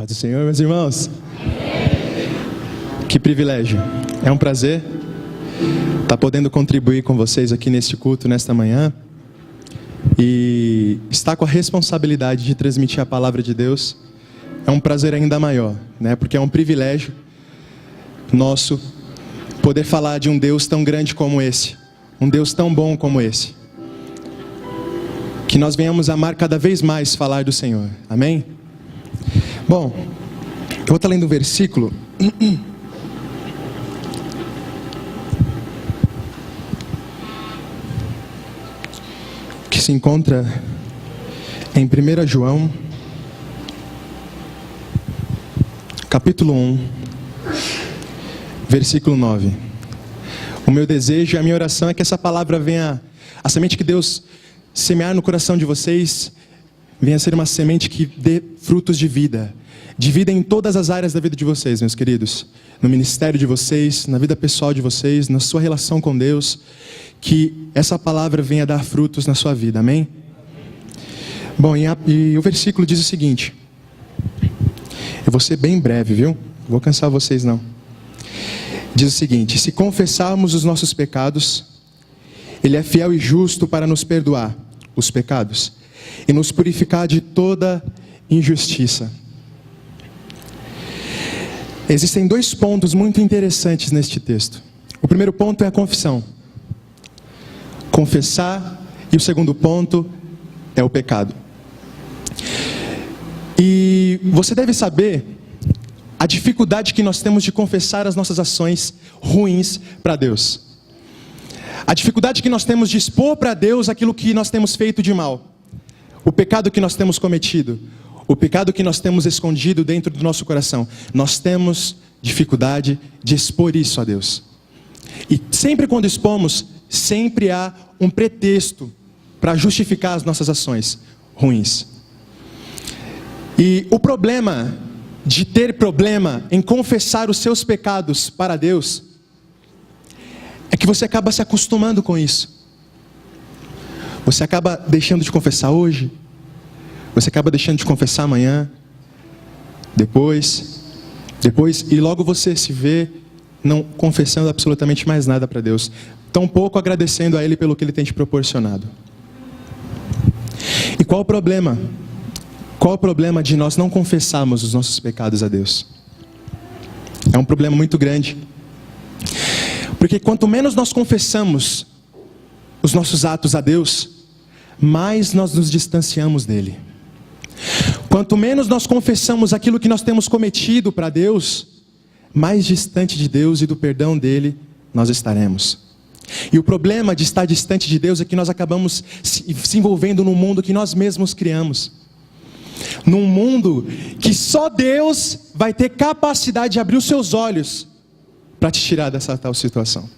Paz do Senhor, meus irmãos. Que privilégio. É um prazer estar podendo contribuir com vocês aqui neste culto, nesta manhã. E estar com a responsabilidade de transmitir a palavra de Deus é um prazer ainda maior, né? Porque é um privilégio nosso poder falar de um Deus tão grande como esse, um Deus tão bom como esse. Que nós venhamos amar cada vez mais falar do Senhor. Amém? Bom, eu vou estar lendo um versículo que se encontra em 1 João, capítulo 1, versículo 9. O meu desejo e a minha oração é que essa palavra venha, a semente que Deus semear no coração de vocês, venha ser uma semente que dê frutos de vida em todas as áreas da vida de vocês, meus queridos. No ministério de vocês, na vida pessoal de vocês, na sua relação com Deus. Que essa palavra venha dar frutos na sua vida, amém? Bom, e o versículo diz o seguinte. Eu vou ser bem breve, viu? Não vou cansar vocês não. Diz o seguinte: se confessarmos os nossos pecados, Ele é fiel e justo para nos perdoar os pecados e nos purificar de toda injustiça. Existem dois pontos muito interessantes neste texto. O primeiro ponto é a confissão. Confessar, e o segundo ponto é o pecado. E você deve saber a dificuldade que nós temos de confessar as nossas ações ruins para Deus. A dificuldade que nós temos de expor para Deus aquilo que nós temos feito de mal. O pecado que nós temos cometido. O pecado que nós temos escondido dentro do nosso coração. Nós temos dificuldade de expor isso a Deus. E sempre quando expomos, sempre há um pretexto para justificar as nossas ações ruins. E o problema de ter problema em confessar os seus pecados para Deus é que você acaba se acostumando com isso. Você acaba deixando de confessar hoje, você acaba deixando de confessar amanhã, depois, e logo você se vê não confessando absolutamente mais nada para Deus, tampouco agradecendo a Ele pelo que Ele tem te proporcionado. E qual o problema? Qual o problema de nós não confessarmos os nossos pecados a Deus? É um problema muito grande. Porque quanto menos nós confessamos os nossos atos a Deus, mais nós nos distanciamos dEle. Quanto menos nós confessamos aquilo que nós temos cometido para Deus, mais distante de Deus e do perdão dEle nós estaremos. E o problema de estar distante de Deus é que nós acabamos se envolvendo num mundo que nós mesmos criamos. Num mundo que só Deus vai ter capacidade de abrir os seus olhos para te tirar dessa tal situação.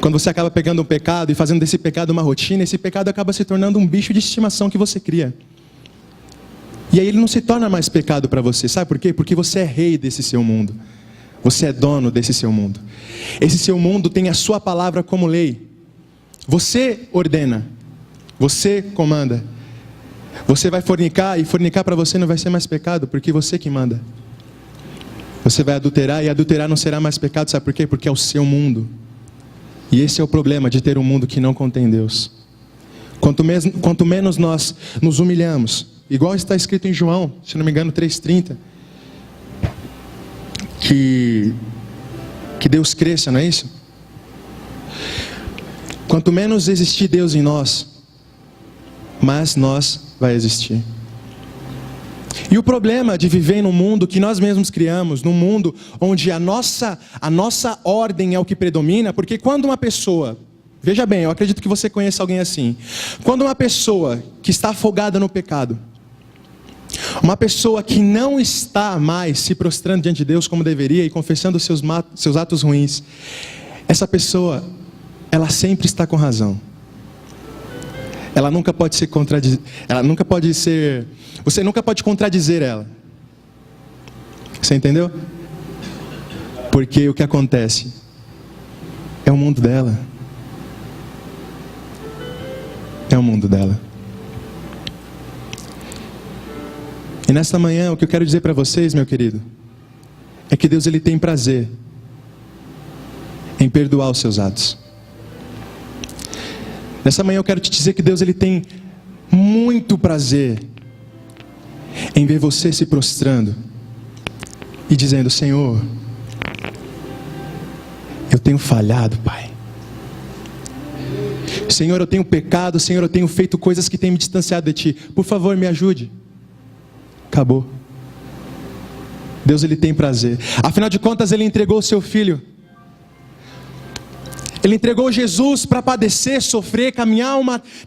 Quando você acaba pegando um pecado e fazendo desse pecado uma rotina, esse pecado acaba se tornando um bicho de estimação que você cria. E aí ele não se torna mais pecado para você. Sabe por quê? Porque você é rei desse seu mundo. Você é dono desse seu mundo. Esse seu mundo tem a sua palavra como lei. Você ordena. Você comanda. Você vai fornicar, e fornicar para você não vai ser mais pecado, porque você que manda. Você vai adulterar, e adulterar não será mais pecado, sabe por quê? Porque é o seu mundo. E esse é o problema de ter um mundo que não contém Deus. Quanto menos nós nos humilhamos, igual está escrito em João, se não me engano 3,30, que Deus cresça, não é isso? Quanto menos existir Deus em nós, mais nós vai existir. E o problema de viver num mundo que nós mesmos criamos, num mundo onde a nossa ordem é o que predomina, porque quando uma pessoa, veja bem, eu acredito que você conheça alguém assim, quando uma pessoa que está afogada no pecado, uma pessoa que não está mais se prostrando diante de Deus como deveria e confessando os seus atos ruins, essa pessoa, ela sempre está com razão. Ela nunca pode ser você nunca pode contradizer ela. Você entendeu? Porque o que acontece é o mundo dela. É o mundo dela. E nesta manhã, o que eu quero dizer para vocês, meu querido, é que Deus ele tem prazer em perdoar os seus atos. Nessa manhã eu quero te dizer que Deus ele tem muito prazer em ver você se prostrando e dizendo: Senhor, eu tenho falhado, Pai. Senhor, eu tenho pecado. Senhor, eu tenho feito coisas que têm me distanciado de Ti. Por favor, me ajude. Acabou. Deus ele tem prazer. Afinal de contas, Ele entregou o Seu Filho. Ele entregou Jesus para padecer, sofrer,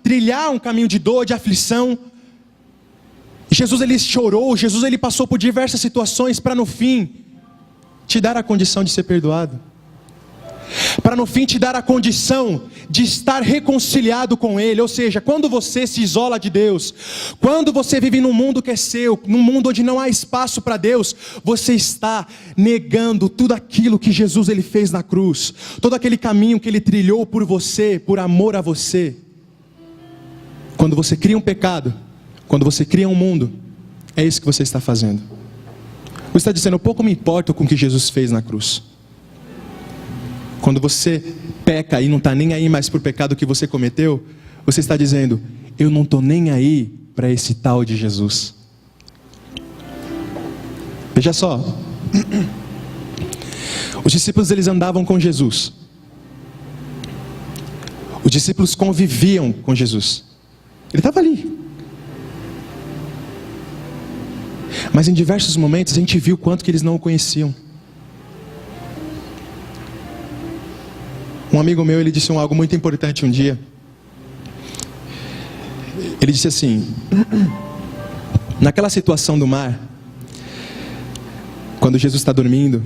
trilhar um caminho de dor, de aflição. Jesus ele chorou, Jesus ele passou por diversas situações para no fim te dar a condição de ser perdoado. Para no fim te dar a condição de estar reconciliado com Ele. Ou seja, quando você se isola de Deus, quando você vive num mundo que é seu, num mundo onde não há espaço para Deus, você está negando tudo aquilo que Jesus ele fez na cruz, todo aquele caminho que Ele trilhou por você, por amor a você. Quando você cria um pecado, quando você cria um mundo, é isso que você está fazendo. Você está dizendo: eu pouco me importo com o que Jesus fez na cruz. Quando você peca e não está nem aí mais por pecado que você cometeu, você está dizendo: eu não estou nem aí para esse tal de Jesus. Veja só, os discípulos eles andavam com Jesus, os discípulos conviviam com Jesus, Ele estava ali. Mas em diversos momentos a gente viu o quanto que eles não o conheciam. Um amigo meu, ele disse algo muito importante um dia. Ele disse assim: naquela situação do mar, quando Jesus está dormindo,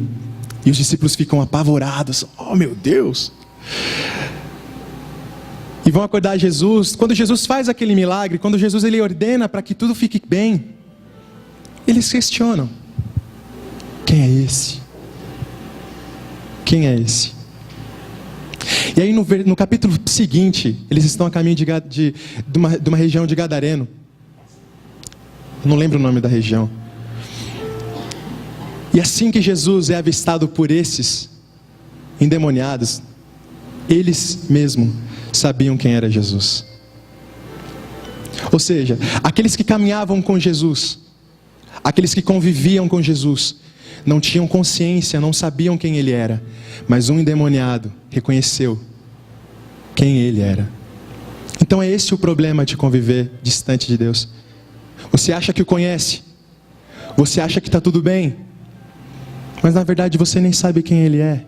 e os discípulos ficam apavorados, oh meu Deus, e vão acordar Jesus. Quando Jesus faz aquele milagre, quando Jesus ele ordena para que tudo fique bem, eles questionam: quem é esse? Quem é esse? E aí no capítulo seguinte, eles estão a caminho de uma região de Gadareno. Eu não lembro o nome da região. E assim que Jesus é avistado por esses endemoniados, eles mesmos sabiam quem era Jesus. Ou seja, aqueles que caminhavam com Jesus, aqueles que conviviam com Jesus, não tinham consciência, não sabiam quem Ele era. Mas um endemoniado reconheceu quem Ele era. Então é esse o problema de conviver distante de Deus. Você acha que o conhece, você acha que está tudo bem, mas na verdade você nem sabe quem Ele é.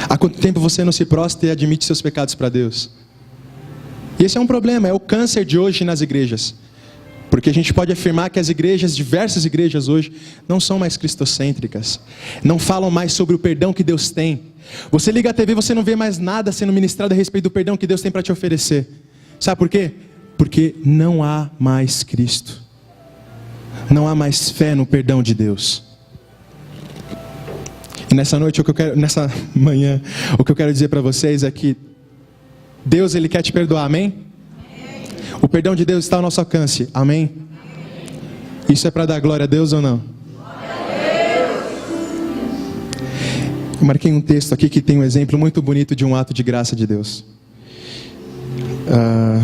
Há quanto tempo você não se prostra e admite seus pecados para Deus? E esse é um problema, é o câncer de hoje nas igrejas. Porque a gente pode afirmar que as igrejas, diversas igrejas hoje, não são mais cristocêntricas. Não falam mais sobre o perdão que Deus tem. Você liga a TV, você não vê mais nada sendo ministrado a respeito do perdão que Deus tem para te oferecer. Sabe por quê? Porque não há mais Cristo. Não há mais fé no perdão de Deus. E nessa noite, nessa manhã, o que eu quero dizer para vocês é que Deus ele quer te perdoar, amém? O perdão de Deus está ao nosso alcance, amém? Isso é para dar glória a Deus ou não? Eu marquei um texto aqui que tem um exemplo muito bonito de um ato de graça de Deus.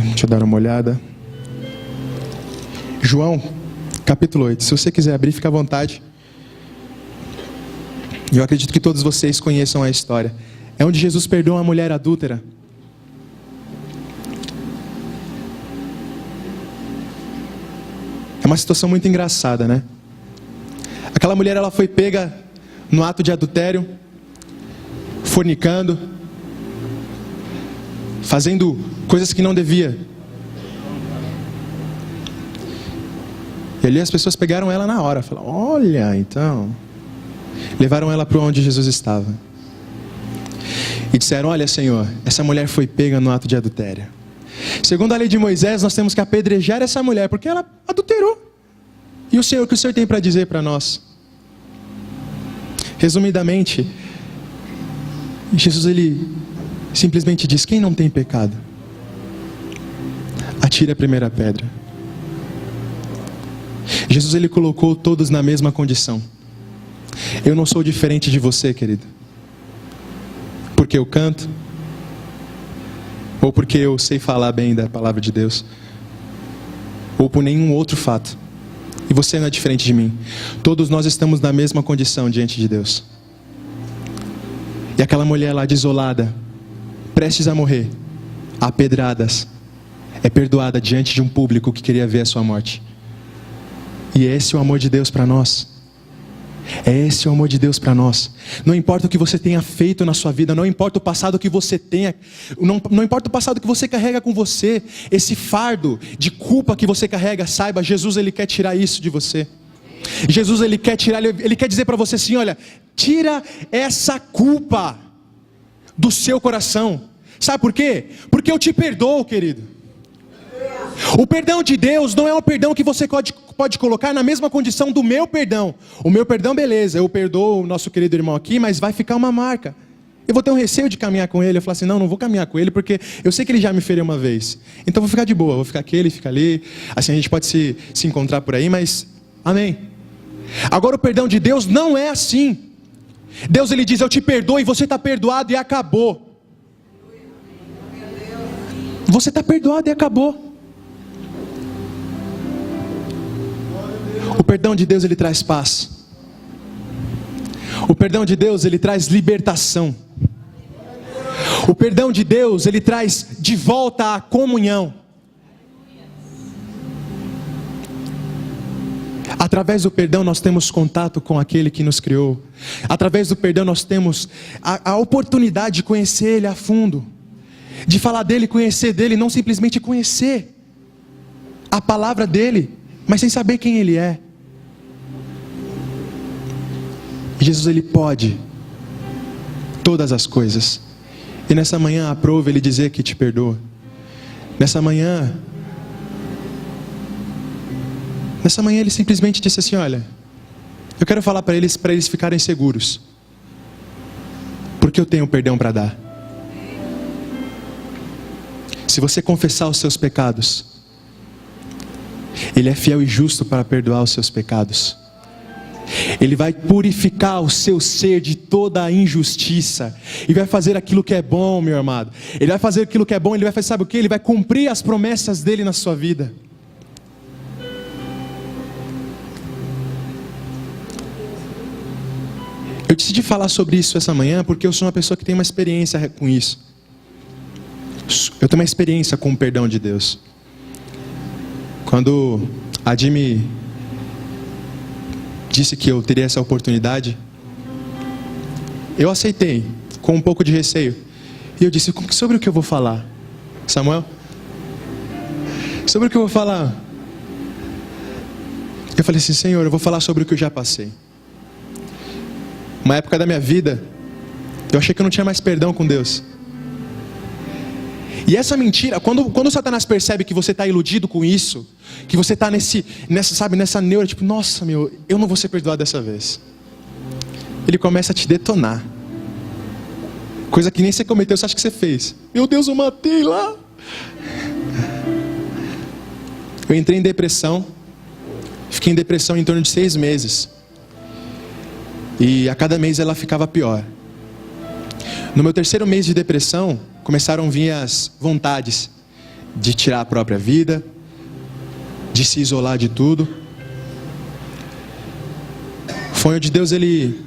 Deixa eu dar uma olhada. João, capítulo 8. Se você quiser abrir, fica à vontade. Eu acredito que todos vocês conheçam a história. É onde Jesus perdoa uma mulher adúltera. É uma situação muito engraçada, né? Aquela mulher, ela foi pega no ato de adultério, fornicando, fazendo coisas que não devia. E ali as pessoas pegaram ela na hora, falaram: olha, então... Levaram ela para onde Jesus estava. E disseram: olha, Senhor, essa mulher foi pega no ato de adultério. Segundo a lei de Moisés, nós temos que apedrejar essa mulher, porque ela adulterou. E o Senhor, o que o Senhor tem para dizer para nós? Resumidamente, Jesus ele simplesmente diz: quem não tem pecado, atire a primeira pedra. Jesus, ele colocou todos na mesma condição. Eu não sou diferente de você, querido. Porque eu canto, ou porque eu sei falar bem da palavra de Deus, ou por nenhum outro fato. E você não é diferente de mim. Todos nós estamos na mesma condição diante de Deus. E aquela mulher lá desolada, prestes a morrer, a pedradas, é perdoada diante de um público que queria ver a sua morte. E é esse o amor de Deus para nós. É esse o amor de Deus para nós. Não importa o que você tenha feito na sua vida, não importa o passado que você tenha, não importa o passado que você carrega com você, esse fardo de culpa que você carrega, saiba, Jesus, ele quer tirar isso de você. Jesus, ele quer tirar, ele quer dizer para você assim, olha, tira essa culpa do seu coração. Sabe por quê? Porque eu te perdoo, querido. O perdão de Deus não é um perdão que você pode colocar na mesma condição do meu perdão. O meu perdão, beleza, eu perdoo o nosso querido irmão aqui, mas vai ficar uma marca. Eu vou ter um receio de caminhar com ele. Eu falo assim, não vou caminhar com ele, porque eu sei que ele já me feriu uma vez. Então vou ficar de boa, vou ficar aqui, ele fica ali. Assim a gente pode se encontrar por aí, mas amém. Agora o perdão de Deus não é assim. Deus, ele diz, eu te perdoo e você está perdoado e acabou. Você está perdoado e acabou. O perdão de Deus, ele traz paz. O perdão de Deus, ele traz libertação. O perdão de Deus, ele traz de volta a comunhão. Através do perdão nós temos contato com aquele que nos criou. Através do perdão nós temos a oportunidade de conhecer Ele a fundo. De falar dele, conhecer dele, não simplesmente conhecer a palavra dele, mas sem saber quem ele é. Jesus, ele pode todas as coisas. E nessa manhã aprove ele dizer que te perdoa. Nessa manhã ele simplesmente disse assim, olha, eu quero falar para eles ficarem seguros, porque eu tenho perdão para dar. Se você confessar os seus pecados, Ele é fiel e justo para perdoar os seus pecados. Ele vai purificar o seu ser de toda a injustiça. E vai fazer aquilo que é bom, meu amado. Ele vai fazer aquilo que é bom, ele vai fazer, sabe o que? Ele vai cumprir as promessas dele na sua vida. Eu decidi falar sobre isso essa manhã porque eu sou uma pessoa que tem uma experiência com isso. Eu tenho uma experiência com o perdão de Deus. Quando a Jimmy disse que eu teria essa oportunidade, eu aceitei, com um pouco de receio. E eu disse, sobre o que eu vou falar? Samuel? Sobre o que eu vou falar? Eu falei assim, Senhor, eu vou falar sobre o que eu já passei. Uma época da minha vida, eu achei que eu não tinha mais perdão com Deus. E essa mentira, quando Satanás percebe que você está iludido com isso, que você está nessa neura, tipo, nossa, eu não vou ser perdoado dessa vez. Ele começa a te detonar. Coisa que nem você cometeu, você acha que você fez. Meu Deus, eu matei lá. Eu entrei em depressão. Fiquei em depressão em torno de 6 meses. E a cada mês ela ficava pior. No meu 3º mês de depressão, começaram a vir as vontades de tirar a própria vida, de se isolar de tudo. Foi onde Deus, ele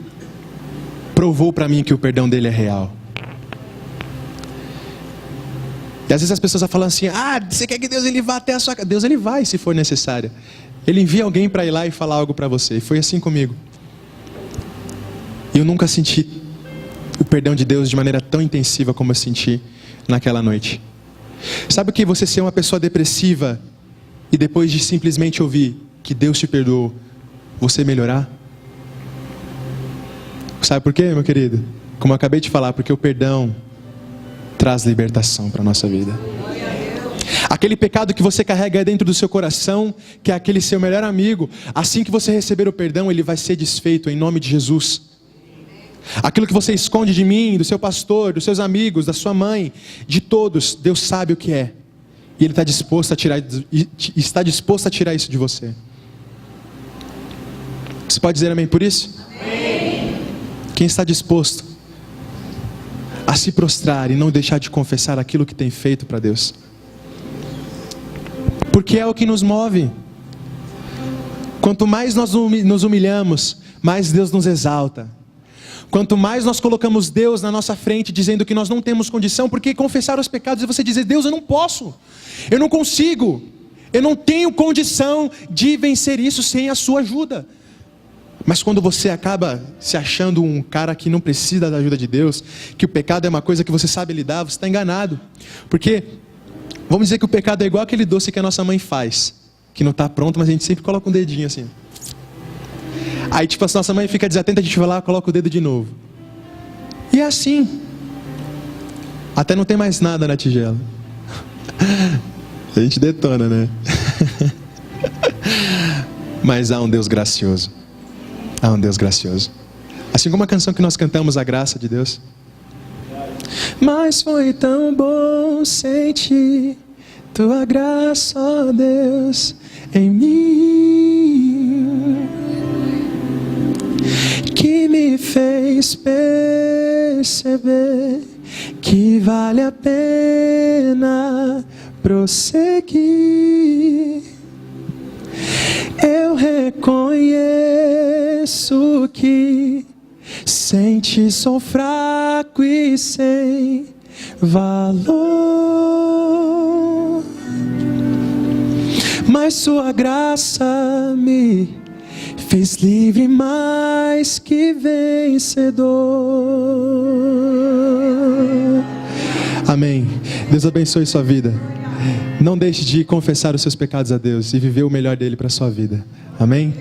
provou para mim que o perdão dele é real. E às vezes as pessoas falam assim, você quer que Deus ele vá até a sua casa? Deus ele vai se for necessário. Ele envia alguém para ir lá e falar algo para você. E foi assim comigo. E eu nunca senti o perdão de Deus de maneira tão intensiva como eu senti naquela noite. Sabe o que você ser uma pessoa depressiva e depois de simplesmente ouvir que Deus te perdoou, você melhorar? Sabe por quê, meu querido? Como eu acabei de falar, porque o perdão traz libertação para a nossa vida. Aquele pecado que você carrega dentro do seu coração, que é aquele seu melhor amigo, assim que você receber o perdão, ele vai ser desfeito em nome de Jesus. Aquilo que você esconde de mim, do seu pastor, dos seus amigos, da sua mãe, de todos, Deus sabe o que é. E Ele está disposto a tirar isso de você. Você pode dizer amém por isso? Amém. Quem está disposto a se prostrar e não deixar de confessar aquilo que tem feito para Deus? Porque é o que nos move. Quanto mais nós nos humilhamos, mais Deus nos exalta. Quanto mais nós colocamos Deus na nossa frente, dizendo que nós não temos condição, porque confessar os pecados é você dizer: Deus, eu não posso, eu não consigo, eu não tenho condição de vencer isso sem a sua ajuda. Mas quando você acaba se achando um cara que não precisa da ajuda de Deus, que o pecado é uma coisa que você sabe lidar, você está enganado. Porque, vamos dizer que o pecado é igual aquele doce que a nossa mãe faz, que não está pronto, mas a gente sempre coloca um dedinho assim. Aí tipo, se nossa mãe fica desatenta, a gente vai lá e coloca o dedo de novo. E é assim. Até não tem mais nada na tigela. A gente detona, né? Mas há um Deus gracioso. Há um Deus gracioso. Assim como a canção que nós cantamos, a graça de Deus. Mas foi tão bom sentir tua graça, ó Deus, em mim, que me fez perceber que vale a pena prosseguir. Eu reconheço que sem ti sou fraco e sem valor, mas sua graça me fez livre mais que vencedor. Amém. Deus abençoe sua vida. Não deixe de confessar os seus pecados a Deus e viver o melhor dele para a sua vida. Amém?